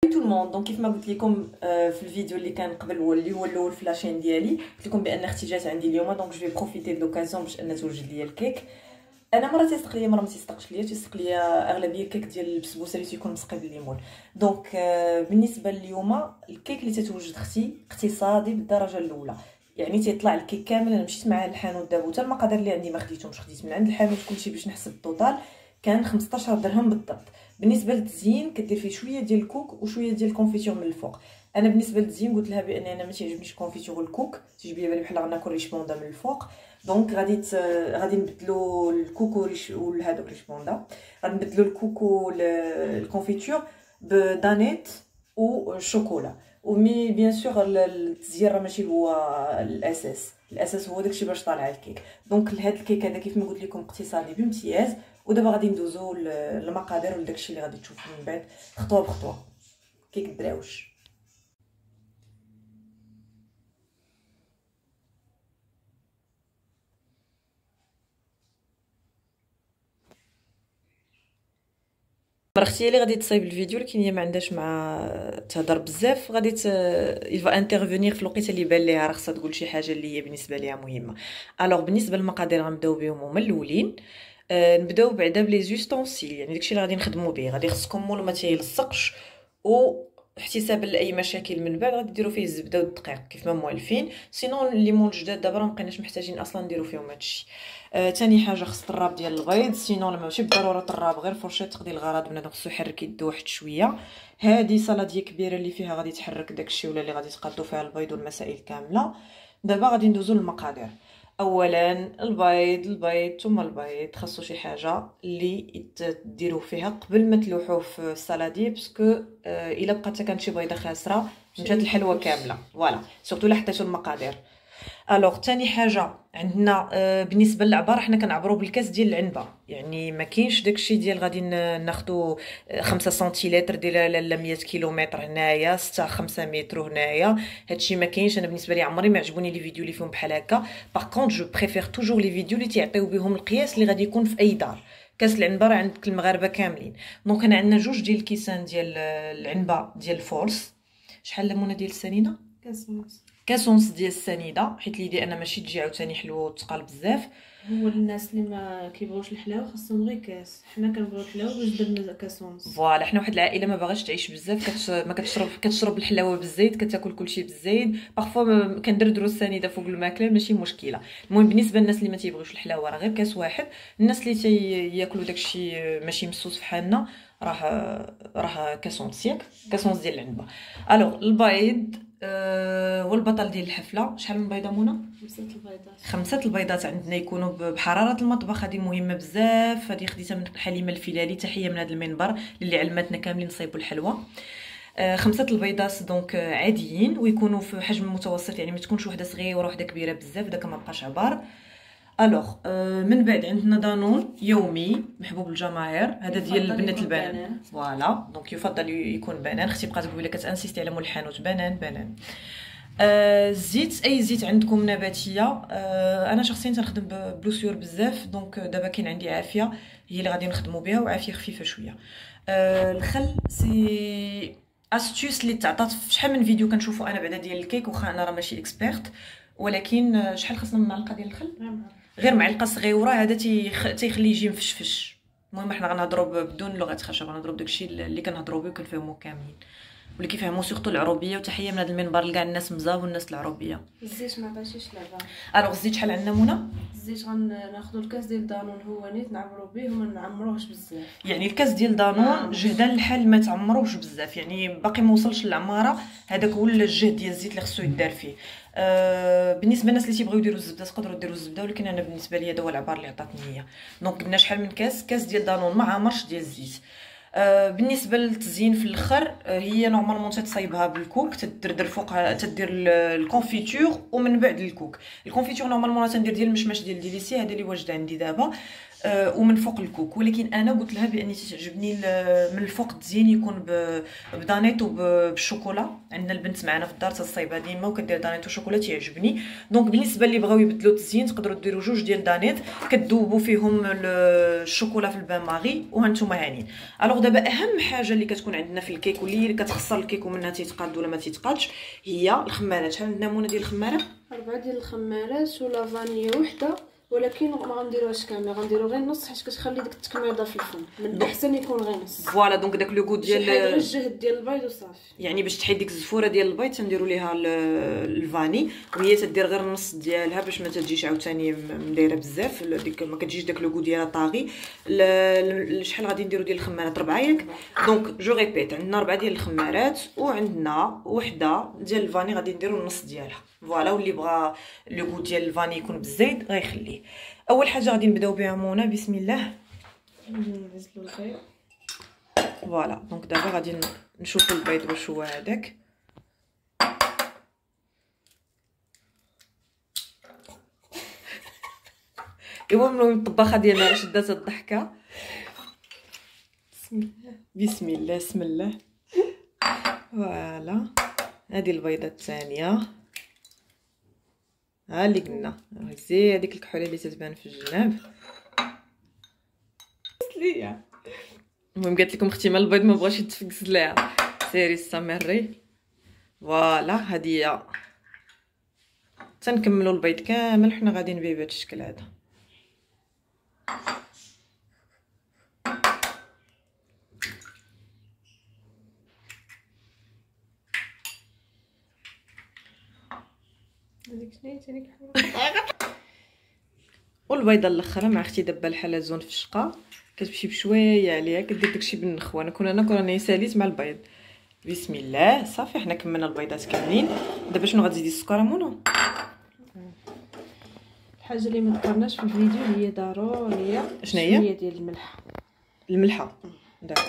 tout le monde. Donc كيف ما قلت لكم في الفيديو اللي كان قبل واللي هو الاول في لاشين ديالي، قلت لكم بان اختي جات عندي اليوم. دونك جو في بروفيتي دو لوكازيون باش ان توجد ليا الكيك. انا مره تيسق ليا مره ما تيسقش ليا، تيسق ليا اغلبيه الكيك ديال البسبوسه اللي تيكون مسقي بالليمون. دونك بالنسبه لليوم الكيك اللي تتوجد اختي اقتصادي بالدرجه الاولى، يعني تيطلع الكيك كامل. انا مشيت معاه للحانوت دابا حتى المقادير اللي عندي ما خديتهمش، خديت من عند الحانوت كلشي باش نحسب الطوطال، كان 15 درهم بالضبط. بالنسبه للتزيين كدير فيه شويه ديال الكوك وشويه ديال الكونفيتور من الفوق. انا بالنسبه للتزيين قلت لها بان انا ما تيعجبنيش الكونفيتور والكوك، تيجي لي بحال غناكل ريشبوندا من الفوق. دونك غادي نبدلو الكوكو وهذوك ريشبوندا، غادي نبدلو الكوكو الكونفيتور بدانيت وشوكولا. ومي بيان سور التزيين راه ماشي هو الاساس هو داكشي باش طالع الكيك. دونك لهاد الكيك هذا كيف ما قلت لكم اقتصادي بامتياز. ودابا غادي ندوزو للمقادير ولداكشي اللي غادي تشوفوا من بعد خطوه بخطوه كيك الدراوش. اختي اللي غادي تصايب الفيديو، لكن هي ما عندهاش مع تهضر بزاف، غادي يلفا انترفينير في الوقيته اللي بان ليها راه خصها تقول شي حاجه اللي هي بالنسبه ليها مهمه. الوغ بالنسبه للمقادير غنبداو بهم هما الاولين. نبداو بعدا بلي زوستونسيل، يعني داكشي اللي غادي نخدموا به. غادي خصكم مول ما تيلصقش، و احتسابا لاي مشاكل من بعد غادي ديروا فيه الزبده والدقيق كيف ما موالفين. سينون الليمون الجداد دابا راه مابقيناش محتاجين اصلا نديروا فيهم هادشي. ثاني حاجه خص الطراب ديال البيض، سينون لما ماشي بالضروره طراب، غير فرشات تقضي الغرض. بنادم خصو يحرك يدو واحد شويه. هذه صلاديه كبيره اللي فيها غادي تحرك داكشي ولا اللي غادي تقادو فيها البيض والمسائل كامله. دابا غادي ندوزو للمقادير. اولا البيض ثم البيض خاصو شي حاجه اللي تديروه فيها قبل ما تلوحوه في السلادي، باسكو الا بقات كانت شي بيضه خاسره مشات الحلوه كامله. فوالا سورتو الا حطيتو المقادير. الوغ ثاني حاجه عندنا بالنسبه للعبار، حنا كنعبروا بالكاس ديال العنبه، يعني ما كاينش داكشي ديال غادي ناخذوا 5 سنتيلتر ديال لا 100 كيلومتر هنايا 6 5 متر هنايا. هادشي ما كاينش. انا بالنسبه لي عمري ما عجبوني لي فيديو اللي فيهم بحال هكا. باغ كونط جو بريفير توجور لي فيديو اللي تيعطيو بهم القياس اللي غادي يكون في اي دار. كاس العنبه راه عندك المغاربه كاملين. دونك هنا عندنا جوج ديال الكيسان ديال العنبه ديال الفولس. شحال لمونه ديال السنيده؟ كاس ونص ديال السنيده، حيت لي انا ماشي تجي عاوتاني حلوه وتقال بزاف. هو الناس اللي ما كيبغوش الحلاوه خاصهم غير كاس، حنا كنبغيو الحلاوه باش درنا كاس ونص. فوالا حنا واحد العائله ما باغاش تعيش بزاف، ما كتشرب الحلاوه بالزيت، كتاكل كلشي بالزيت. بارفو كندردروا السنيده فوق الماكله ماشي مشكله. المهم بالنسبه للناس اللي ما تيبغيوش الحلاوه راه غير كاس واحد. الناس اللي تياكلوا داكشي ماشي مسوس فحالنا راه كاس ونص، ياك كاس ونص ديال العنبه. الوغ البيض هو البطل ديال الحفله. شحال من بيضه منى؟ 5 البيضات عندنا يكونوا بحراره المطبخ. هذه مهمه بزاف. هذه خديتها من حليمه الفلالي، تحيه من هذا المنبر اللي علمتنا كاملين نصايبوا الحلوه. 5 البيضات دونك عاديين، ويكونوا في حجم متوسط، يعني ما تكونش وحده صغيره وحده كبيره بزاف، داك ما بقاش عبار. الوغ من بعد عندنا دانون يومي محبوب الجماهير، هذا ديال البنات البنان. فوالا دونك يفضل يكون بنان. اختي بقات تقول لك كتانسيستي على مول الحانوت بنان. الزيت اي زيت عندكم نباتيه. انا شخصيا تنخدم بلوسيور بزاف، دونك دابا كاين عندي عافيه هي اللي غادي نخدموا بها، وعافيه خفيفه شويه. الخل سي استيوس اللي تعطات في شحال من فيديو كنشوفوا انا بعدا ديال الكيك، واخا انا راه ماشي اكسبيرت، ولكن شحال خصنا من معلقه ديال الخل؟ غير معلقه صغيره. هذا تيخليه يجي مفشفش. المهم حنا غنهضروا بدون لغه خشب، غنهضروا بداكشي اللي كنهضروا به وكنفهموا كاملين، واللي كيفهموا سورتو العروبيه. وتحيه من هذا المنبر لكاع الناس مزاب والناس العروبيه. الزيت ما باشيش لعبه. الوغ الزيت شحال عندنا منى؟ الزيت غناخذوا الكاس ديال دانون هو نيت نعمروا به وما نعمروهش بزاف. يعني الكاس ديال دانون جهدا الحال ما تعمروش بزاف، يعني باقي ما وصلش للعماره. هذاك هو الجهد ديال الزيت اللي خصو يدار فيه. بالنسبه للناس اللي تيبغيو يديروا الزبده تقدروا ديروا الزبده، ولكن انا بالنسبه لي هذا هو العبار اللي عطاتني هي. دونك قلنا شحال من كاس ديال دانون ما عامرش ديال الزيت. بالنسبه للتزيين في الاخر، هي نورمالمون تتصايبها بالكوك، تدردر فوقها تدير الكونفيتور ومن بعد الكوك. الكونفيتور نورمالمون تندير ديال المشماش ديال ديليسي، هذا اللي واجد عندي دابا. ومن فوق الكوك. ولكن انا قلت لها باني تعجبني من الفوق تزين يكون بدانيت وبالشوكولا. عندنا البنت معنا في الدار تصايبها ديما وكدير دانيت وشوكولا تيعجبني. دونك بالنسبه اللي بغاو يبدلوا التزيين تقدروا ديروا جوج ديال دانيت كتذوبوا فيهم الشوكولا في البان ماغي وهانتوما هانين. الوغ دابا اهم حاجه اللي كتكون عندنا في الكيك واللي كتخسر الكيك ومنها تيتقاد ولا ما تيتقادش هي الخمارات. شحال عندنا مونه ديال الخمارات؟ 4 ديال الخمارات ولا فانيا وحده، ولكن ما غنديروهاش كامله، غنديرو غير نص حيت كتخلي ديك التكميضه في الفم. من الاحسن يكون غير نص. فوالا دونك داك لو غو ديال الجهد ديال البيض وصافي. يعني باش تحيد ديك الزفوره ديال البيض تنديروا ليها الفاني وهي تدير غير النص ديالها باش ما تجيش عاوتاني مدايره بزاف ديك ما كتجيش داك لو غو ديالها طاغي. شحال غادي نديروا ديال الخمارات؟ 4 ياك. دونك جو ريبيت عندنا 4 ديال الخمارات وعندنا وحده ديال الفاني غادي نديروا النص ديالها. فوالا واللي بغى لو غو ديال الفاني يكون بالزيت غيخليه. اول حاجه غادي نبداو بها منى بسم الله. نغزلوا البيض. فوالا دونك دابا غادي نشوفوا البيض واش هو هذاك. ايوا من الطباخه ديالنا شدات الضحكه. بسم الله بسم الله. فوالا هذه البيضه الثانيه ها اللي قلنا زي هذيك الكحوله اللي تتبان في الجناب ليا. المهم قالت لكم اختي مال البيض ما بغاش يتفكس ليها سيري استمري. فوالا هذه هي. تنكملوا البيض كامل حنا غاديين بيه بهذا الشكل هذا. هذيك شنو ثاني والبيضه الاخرى مع اختي دابا الحلزون في الشقه كتمشي بشويه عليها كدير داكشي بالنخوه. انا كون ساليت مع البيض. بسم الله صافي حنا كملنا البيضات كاملين. دابا شنو غتزيدي السكر منو؟ الحاجه اللي ما ذكرناش في الفيديو هي ضروريه شنو هي؟ شويه ديال الملح. الملحه داكو.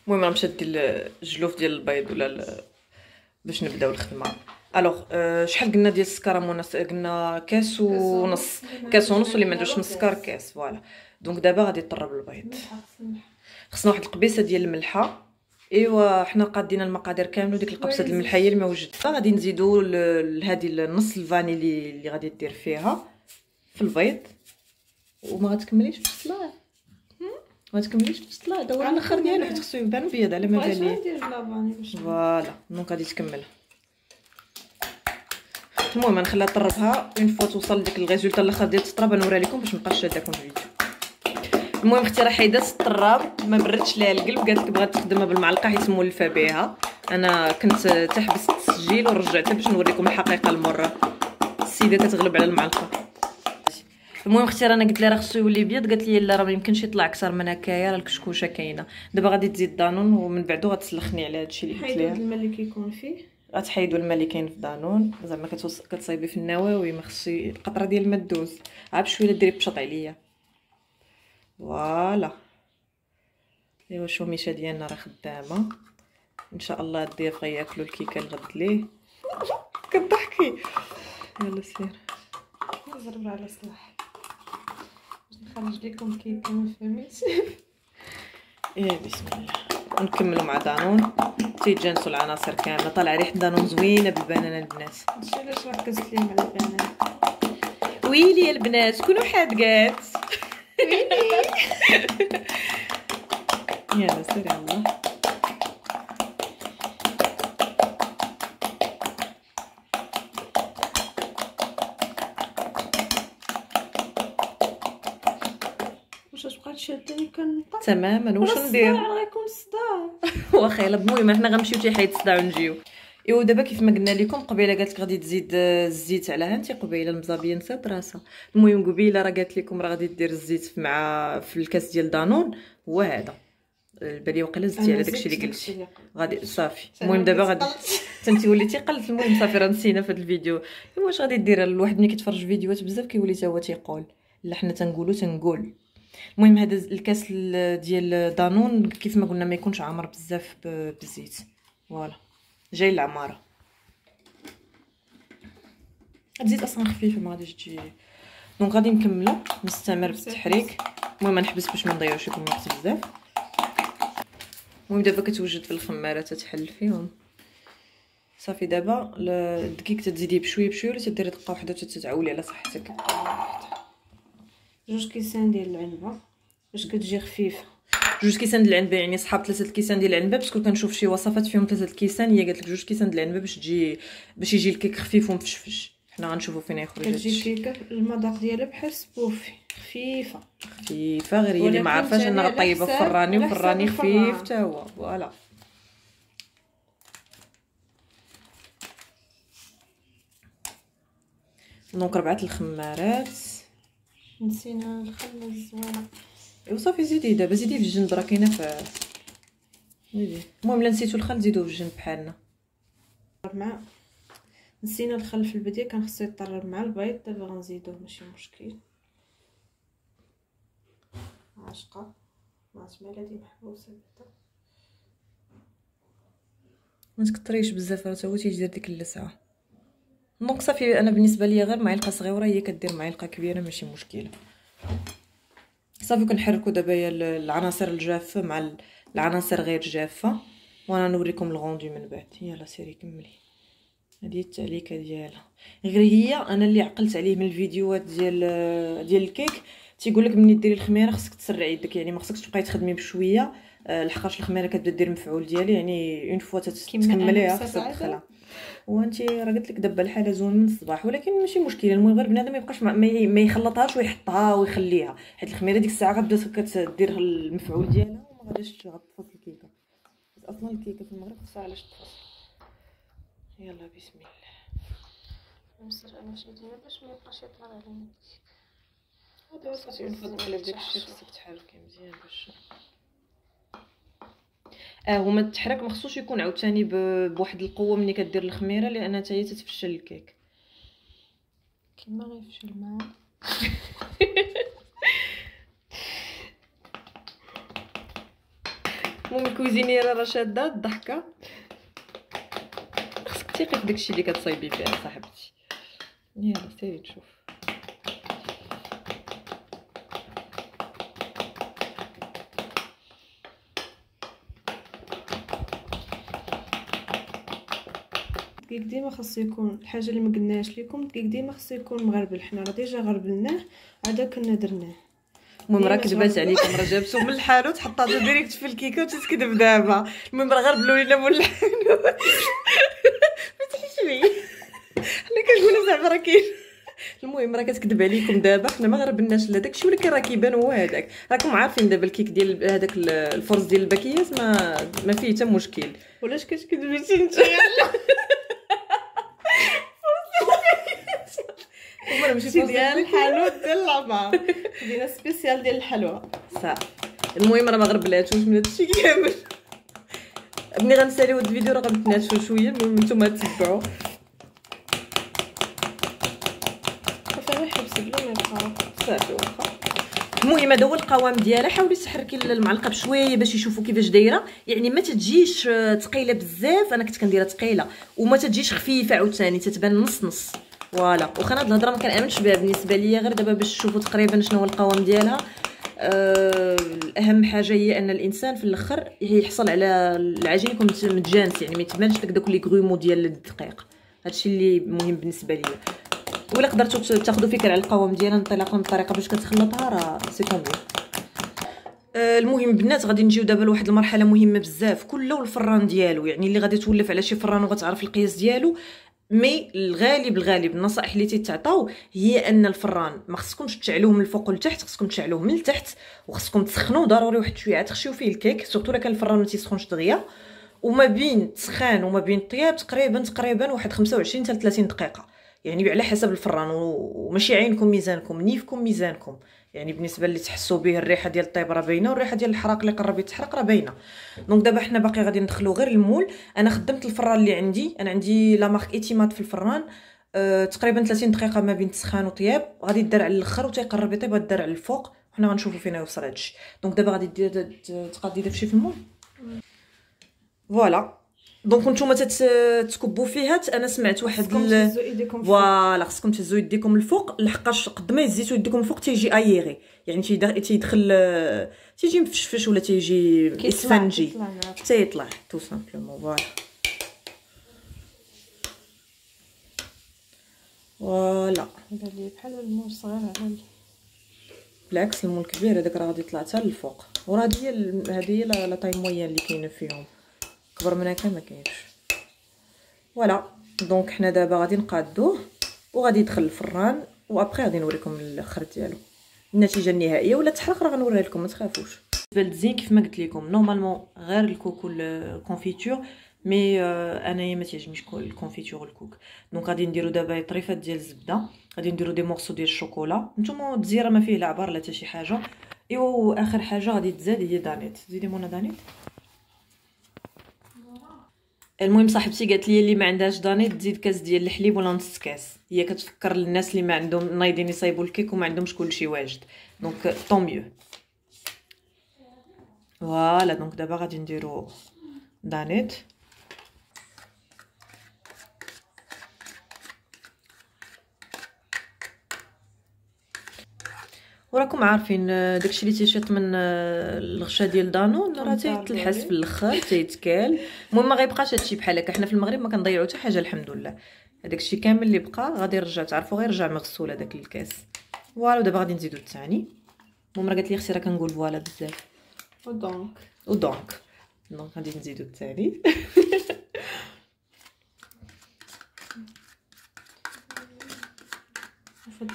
المهم راه مشات ديال الجلوف ديال البيض ولا باش نبداو الخدمه. الوغ شحال قلنا ديال السكر منى؟ قلنا كاس ونص. كاس ونص واللي ما عندوش من السكر كاس. فوالا دونك دابا غادي طرب البيض. خصنا واحد القبيصه ديال الملحه. ايوا حنا قادين المقادير كامل وديك القبصه ديال الملحه هي اللي ما وجدتها. غادي نزيدوا لهذه النص الفاني اللي غادي دير فيها في البيض. وما غتكمليش في الصلاه ما تكمليش في الصلاه دور على الاخر ديالو حيت خصو يبان ابيض على ما بان ليه. فوالا دونك غادي تكمل. المهم نخليها طربها اون فوا توصل لديك الريزولطا الاخر ديال الطراب نوريها لكم باش مابقاش شاداكم الفيديو. المهم اختي راه حيدات الطراب ما بردش ليها القلب قالت لك بغات تخدمها بالمعلقه حيت مولفه بها. انا كنت تحبست التسجيل ورجعتها باش نوريكم الحقيقه المره. السيده كتغلب على المعلقه. المهم اختي رانا قلت لها راه خصو يولي بيض قالت لي لا راه ما يمكنش يطلع اكثر من هكايا راه الكشكوشه كاينه. دابا غادي تزيد دانون ومن بعدو غتسلخني على هادشي اللي قلت ليها. الماء اللي كيكون فيه غتحيدوا الماء اللي كاين في دانون زعما كتصايبي في النواوي ما خصش القطره ديال الماء دوز. عا بشويه ديري بشط عليا. فوالا ايوا الشوميشه ديالنا راه خدامه ان شاء الله. الضياف غياكلوا الكيكه الغد ليه. كضحكي يلا سير نزرب على صلاح باش نخرج لكم كيكه ما فهميتش. ايه بسم الله. ونكملوا مع دانون تيتجانسوا العناصر كامله. طالع ريحه دانون زوينه بالبنانه البنات. ماشي علاش ركزت ليهم على البنات. ويلي يا البنات كونوا حادقات. ويلي يلا سيري الله. واش بقات شاداني كنطق تماما واش ندير؟ غيكون الصداع. واخا يلا المهم حنا غنمشيو تيحيد الصداع ونجيو. ايوا دابا كيف ما قلنا لكم قبيله قالت لك غادي تزيد الزيت على هانتي قبيله المزابيه نسات راسها. المهم قبيله راه قالت لكم راه غادي دير الزيت مع في الكاس ديال دانون هو هذا. بالي وقيلا زدتي على داكشي اللي قلتي غادي صافي. المهم دابا غادي انت وليتي قلت. المهم صافي راه نسينا في هذا الفيديو. واش غادي دير الواحد ملي كيتفرج فيديوهات بزاف كيولي حتى هو تيقول لا حنا تنقول. المهم هذا الكاس ديال دانون كيف ما قلنا ما يكونش عامر بزاف بالزيت. فوالا جاي العماره. تزيد اصلا خفيفه ما غاديش تجي. دونك غادي نكملوا نستمر بالتحريك. المهم نحبس باش ما نضيعوش لكم الوقت بزاف. المهم دابا كتوجد في الخماره تتحل فيهم صافي. دابا الدقيق تزيديه بشويه بشويه ولا تديري دقه واحده وتتعولي على صحتك. 2 كيسان ديال العنبه باش كتجي خفيفه. 2 كيسان ديال العنبه يعني صحاب 3 الكيسان ديال العنبه، باسكو كنشوف شي وصفات فيهم 3 الكيسان، هي قالت لك 2 كيسان ديال العنبه باش يجي الكيك خفيف ومفشفش. حنا غنشوفوا فين يخرج كتجي هادشي. الكيكه المذاق ديالها بحال سبوفي خفيفه غير هي اللي ما عارفاش انا راه طيبه في الراني وفراني خفيف حتى هو. فوالا دونك 4 الخمارات. نسينا الخل الزوينه. ايوا صافي زيدي دابا، زيدي في الجنب راه كاينه في زيدي. المهم لا نسيتو الخل زيدوه في الجنب بحالنا. مع نسينا الخل في البدايه كان خصو يطرب مع البيض، دابا غنزيدوه ماشي مشكل. عشقه ما تمال هادي محبوسه بعدا ما تكثريش بزاف راه تا هو تيدير ديك اللسعه. دونك صافي انا بالنسبه ليا غير معلقه صغيره، هي كدير معلقه كبيره ماشي مشكله. صافي كنحركوا دابا يا العناصر الجافه مع العناصر غير جافه، وانا نوريكم الغوندو من بعد. يلا سيري كملي. هذه التعليكه ديالها غير هي انا اللي عقلت عليه من الفيديوهات ديال الكيك. تيقول لك ملي ديري الخميره خصك تسرعي يدك، يعني ما خصكش تبقاي تخدمي بشويه لحقاش الخميره كتبدا دير المفعول ديالها، يعني اون فوا تكمليها خصك تدخلها. وانت راه قلت لك دابا الحاله زوين من الصباح، ولكن ماشي مشكله. المهم غير بنادم ما يبقاش ما يخلطهاش ويحطها ويخليها، حيت الخميره ديك الساعه غتبدا كتدير المفعول ديالها وما غاديش غتفصل الكيكه. بس اصلا الكيكه في المغرب خصها علاش تفصل. يلا بسم الله. نمسر انا شي ديما باش ما يبقاش يطلع علينا هذا صافي نفضل تقلب داك الشيء. خصك تحركي مزيان باش وما تحرك. ما خصوش يكون عاوتاني بواحد القوه ملي كدير الخميره، لان حتى هي تتفشل الكيك كيما غيفشل معاه. المهم الكوزينيره راه شاده الضحكه. خصك تيقي في داكشي اللي كتصايبي فيه صاحبتي. يلا سيري تشوف. الدقيق ديما خاصو يكون الحاجه اللي ما قلناش لكم، الدقيق ديما خاصو يكون مغربل. حنا راه ديجا غربلناه عاد كنا درناه. المهم راه كذبات عليكم، راه جابتو من الحانوت حطاتو ديريكت في الكيكه وتتكذب دابا. المهم راه غربلوا لينا مول الحانوت. ما تحشمي حنا كنقولوا زعما راه كاين. المهم راه كتكذب عليكم دابا، حنا ما غربلناش لا داكشي، ولكن راه كيبان هو هذاك. راكم عارفين دابا الكيك ديال هذاك الفرز ديال الباكيات ما فيه حتى مشكل. ولاش كتكذبيتي انت؟ هما ماشي ديال الحانوت ديال لابا دينا سبيسيال ديال الحلوى صافي. المهم راه ما غربلاتوش من هادشي كامل. ملي غنساليو هاد الفيديو راه غنتناقشوا شويه. المهم نتوما تتبعوا صافي غير حبس بلا ما يبقى صافي واخا. المهم هذا هو القوام ديالها. حاولي تحركي المعلقه بشويه باش يشوفوا كيفاش دايره، يعني ما تجيش ثقيله بزاف. انا كنت كنديرها ثقيله، وما تجيش خفيفه عاوتاني تتبان نص نص. فوالا واخا هاد الهضره ما كنامنش بها بالنسبه ليا، غير دابا باش تشوفوا تقريبا شنو هو القوام ديالها. اهم حاجه هي ان الانسان في الاخر يحصل على العجين يكون متجانس، يعني ما يتبانش لك داك لي غرومو ديال الدقيق. هادشي اللي مهم بالنسبه ليا. ولا قدرتوا تاخذوا فكره على القوام ديالها انطلاقا من الطريقه باش كتخلطها راه سي طون بيان. المهم البنات غادي نجيو دابا لواحد المرحله مهمه بزاف، كله والفران ديالو. يعني اللي غادي تولف على شي فران وغتعرف القياس ديالو. مي الغالب النصائح اللي تيتعطاو هي ان الفران ما خصكمش تشعلوه من الفوق لتحت، خصكم تشعلوه من التحت، وخصكم تسخنوه ضروري واحد شويه تخشيو فيه الكيك، سورتو الا كان الفران ما تيسخنش دغيا. وما بين تسخان وما بين الطياب تقريبا واحد 25 حتى 30 دقيقه، يعني على حسب الفران. وماشي عينكم ميزانكم، نيفكم ميزانكم. يعني بالنسبه اللي تحسوا به الريحه ديال الطيب راه باينه، والريحه ديال الحراق اللي قرب يتحرق راه باينه. دونك دابا حنا باقي غادي ندخلو غير المول. انا خدمت الفران اللي عندي، انا عندي لا مارك ايتيمات في الفران. تقريبا 30 دقيقه ما بين تسخان وطياب، غادي يدار على الاخر وتيقرب يطيب غدار على الفوق، وحنا غنشوفوا فين يوصل هادشي. دونك دابا غادي تقادي داكشي في المول. فوالا دونك نتوما تكبوا فيها. انا سمعت واحد فوالا خصكم تهزوا يديكم الفوق، لحقاش قد ما هزيتوا يديكم الفوق تيجي اييغي، يعني تيدخل تيجي مفشفش ولا تيجي اسفنجي تيطلع تو سامبلومون. فوالا اللي بحال المول صغير على بالعكس المول كبير هذاك راه غادي يطلع حتى للفوق، وراه هذه هي لا طاي موين اللي كاينه فيهم، كبر من هكا ما كاينش. فوالا دونك حنا دابا غادي نقادوه وغادي يدخل الفران، وابخي غادي نوريكم الاخر ديالو النتيجه النهائيه. ولا تحرق راه غنوريها لكم ما تخافوش. بالنسبه للزين كيف ما قلت لكم نورمالمون غير الكوك والكونفيتور، مي انايا ما تعجبنيش الكونفيتور والكوك. دونك غادي نديرو دابا طريفات ديال الزبده، غادي نديرو دي مورسو ديال الشوكولا. نتوما التزيره ما فيه لا عبار لا حتى شي حاجه. ايوا اخر حاجه غادي تزاد هي دانيت. زيدي مونا دانيت. المهم صاحبتي قالت لي اللي ما عندهاش دانيت تزيد كاس ديال الحليب ولا نص كاس. هي كتفكر للناس اللي ما عندهم نايضين يصايبوا الكيك وما عندهمش كلشي واجد، دونك طون ميو. فوالا دونك دابا غادي نديرو دانيت. وراكم عارفين داكشي اللي تيشيط من الغشا ديال دانون راه تيتلحس في الاخر تيتكال. المهم ما غيبقاش هادشي بحال هكا. حنا في المغرب ما كنضيعوا حتى حاجه الحمد لله. هذاك الشيء كامل اللي بقى غادي نرجع تعرفوا غير رجع مغسول هذاك الكاس. فوالا دابا غادي نزيدو الثاني. المهم راه قالت لي اختي راه كنقول فوالا بزاف ودونك غادي نزيدو الثاني.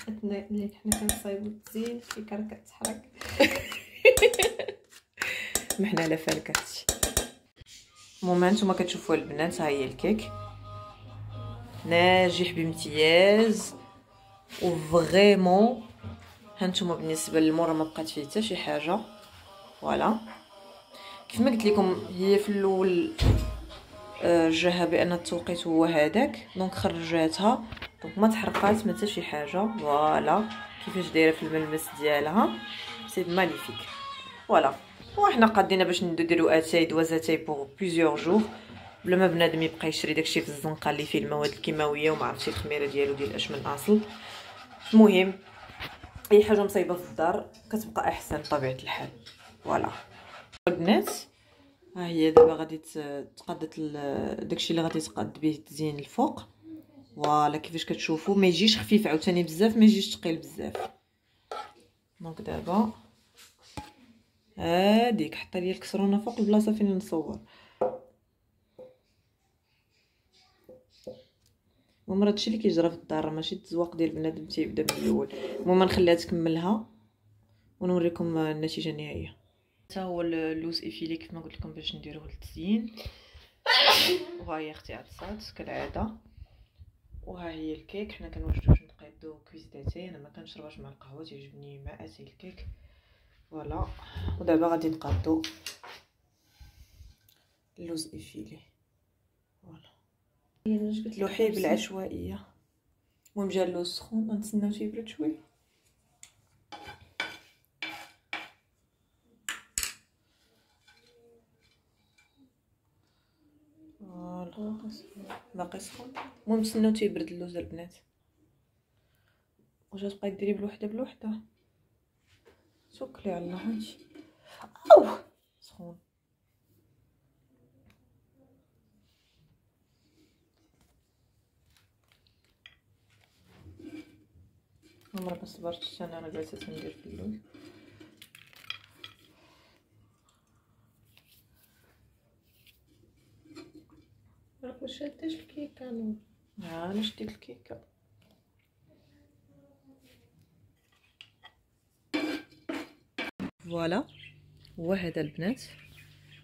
اثناء اللي حنا كنصايبو الزين كيك راه كتحرك. محنا على فالك هادشي. المهم هانتوما كتشوفوا البنات، ها هي الكيك ناجح بامتياز وفريمون. هانتوما بالنسبه للمور ما بقات فيه حتى شي حاجه. فوالا كيف ما قلت لكم هي في الاول جاها بان التوقيت هو هذاك، دونك خرجاتها دونك ما تحرقات ما حتى شي حاجه. فوالا كيفاش دايره في الملمس ديالها سي مانيفيك. فوالا وحنا قادين باش نديرو اتاي دوازاتاي بوغ بليزيور جور بلا ما بنادم يبقى يشري داكشي في الزنقه اللي فيه المواد الكيماويه وما عرفتش الخميره ديالو ديال اش من اصل. المهم اي حاجه مصايبه في الدار كتبقى احسن بطبيعه الحال. فوالا البنات ها هي دابا غادي تقادت داكشي اللي غادي تقاد به التزيين الفوق. فوالا كيفاش كتشوفوا ما يجيش خفيف عاوتاني بزاف ما يجيش ثقيل بزاف. دونك دابا هاديك حتى ليا الكسرونه فوق البلاصه فين نصور. المهم راه هادشي اللي كيجرى في الدار ماشي التزواق ديال بنادم تيبدا من الاول. المهم نخليها تكملها ونوريكم النتيجه النهائيه. حتى هو اللوز ايفيلي كيف ما قلت لكم باش نديروه للتزيين. وها هي اختي عطسات كالعاده. وها هي الكيك. حنا كنوجدو باش نقادو كويزداتي. انا ما كنشربهاش مع القهوه تعجبني مع اتاي الكيك. فوالا ودابا غادي نقادو اللوز ايفيلي. فوالا لوحي بالعشوائيه. المهم جا اللوز سخون غنتسناو تيبرد شويه. باقي سخون. المهم نتسناو تيبرد اللوز البنات. واش تبقاي ديري بلوحده توكلي على الله. هانتي او سخون. عمرها ما صبرت انا راه جالسه ندير في اللوز. راكو شاداش الكيكه نور. انا شديت الكيكه. فوالا هو هذا البنات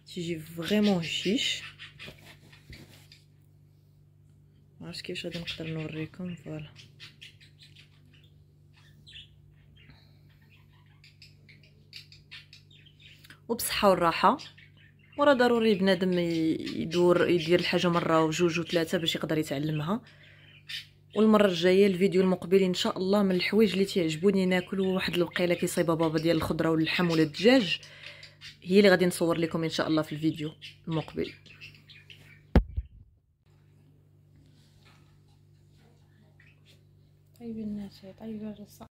تيجي فريمون هشيش. معرفتش كيفاش غادي نقدر نوريكم. فوالا وبصحه والراحه. وراه ضروري بنادم يدير الحاجه مره وجوج وثلاثه باش يقدر يتعلمها. والمره الجايه الفيديو المقبل ان شاء الله من الحوايج اللي تعجبوني ناكل واحد الوقيله كيصايبها بابا ديال الخضره واللحم ولا الدجاج هي اللي غادي نصور لكم ان شاء الله في الفيديو المقبل. طيبي الناس طيبي الرصاص.